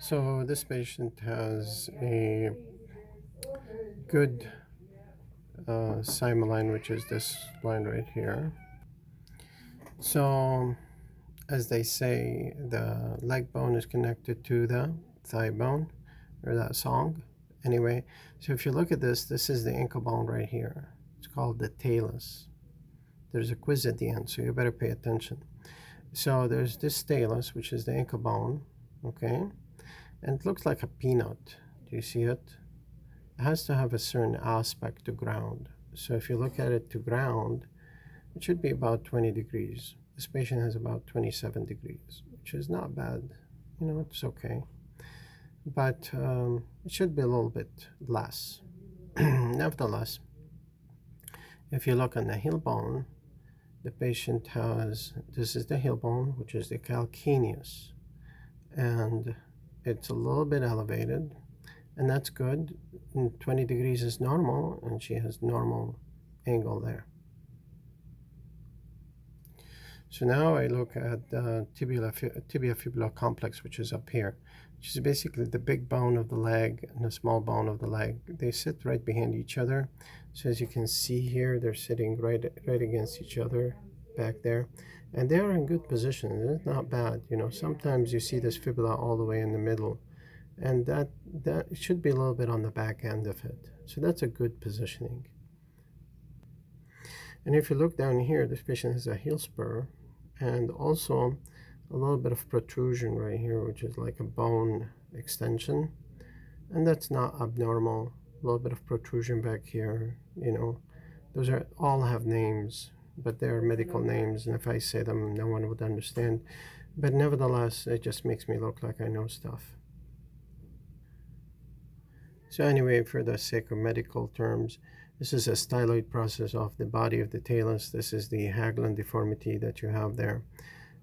So this patient has a good Cymoline, which is this line right here. So as they say, the leg bone is connected to the thigh bone, or that song. Anyway, so if you look at this, this is the ankle bone right here. It's called the talus. There's a quiz at the end, so you better pay attention. So there's this talus, which is the ankle bone, okay? And it looks like a peanut. Do you see it? It has to have a certain aspect to ground. So if you look at it to ground, it should be about 20 degrees. This patient has about 27 degrees, which is not bad. You know, it's okay. But it should be a little bit less. Nevertheless, if you look on the heel bone, the patient has, this is the heel bone, which is the calcaneus. And it's a little bit elevated, and that's good. And 20 degrees is normal, and she has normal angle there. So now I look at the tibia fibula complex, which is up here, which is basically the big bone of the leg and the small bone of the leg. They sit right behind each other. So as you can see here, they're sitting right against each other back there. And they are in good position. It's not bad. You know, sometimes you see this fibula all the way in the middle, and that should be a little bit on the back end of it. So that's a good positioning. And if you look down here, this patient has a heel spur and also a little bit of protrusion right here, which is like a bone extension. And that's not abnormal. A little bit of protrusion back here, you know. Those are all have names, but they're medical names, and if I say them, no one would understand. But nevertheless, it just makes me look like I know stuff. So anyway, for the sake of medical terms, this is a styloid process of the body of the talus. This is the Haglund deformity that you have there,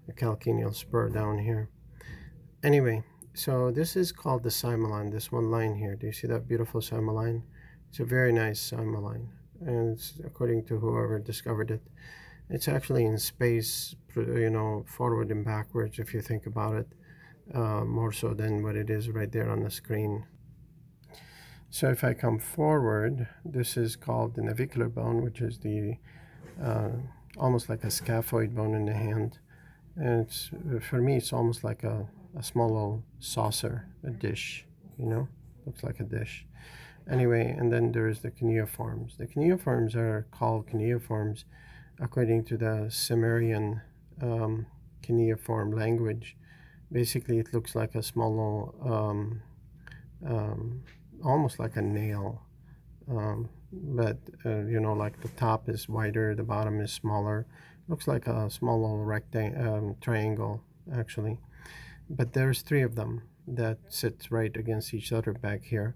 a calcaneal spur down here. Anyway, so this is called the Cymoline, this one line here. Do you see that beautiful Cymoline? It's a very nice Cymoline, and it's, according to whoever discovered it, it's actually in space, you know, forward and backwards if you think about it, more so than what it is right there on the screen. So if I come forward, this is called the navicular bone, which is the almost like a scaphoid bone in the hand. And it's, for me, it's almost like a small little saucer, a dish, you know, looks like a dish. Anyway, and then there's the cuneiforms. The cuneiforms are called cuneiforms according to the Sumerian cuneiform language. Basically, it looks like a small little almost like a nail, but you know, like the top is wider, the bottom is smaller. Looks like a small little rectangle, triangle actually, but there's three of them that sit right against each other back here,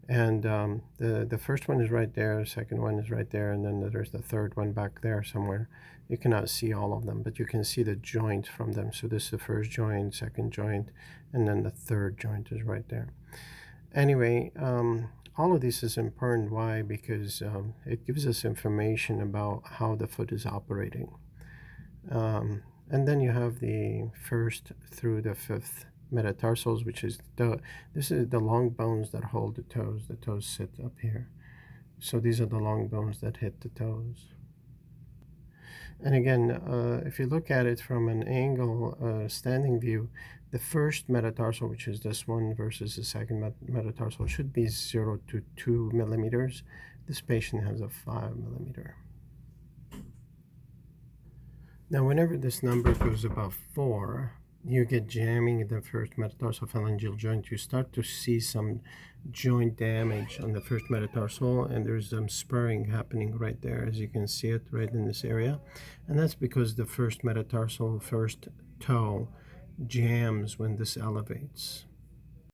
and the first one is right there, the second one is right there, and then there's the third one back there somewhere. You cannot see all of them, but you can see the joint from them. So this is the first joint, second joint, and then the third joint is right there. Anyway, all of this is important. Why? Because it gives us information about how the foot is operating. And then you have the first through the fifth metatarsals, which is this is the long bones that hold the toes. The toes sit up here. So these are the long bones that hit the toes. And again, if you look at it from an angle, standing view, the first metatarsal, which is this one, versus the second metatarsal, should be 0 to 2 millimeters. This patient has a 5 millimeter. Now, whenever this number goes above 4, you get jamming in the first metatarsophalangeal joint. You start to see some joint damage on the first metatarsal, and there's some spurring happening right there, as you can see it right in this area. And that's because the first metatarsal, first toe, jams when this elevates.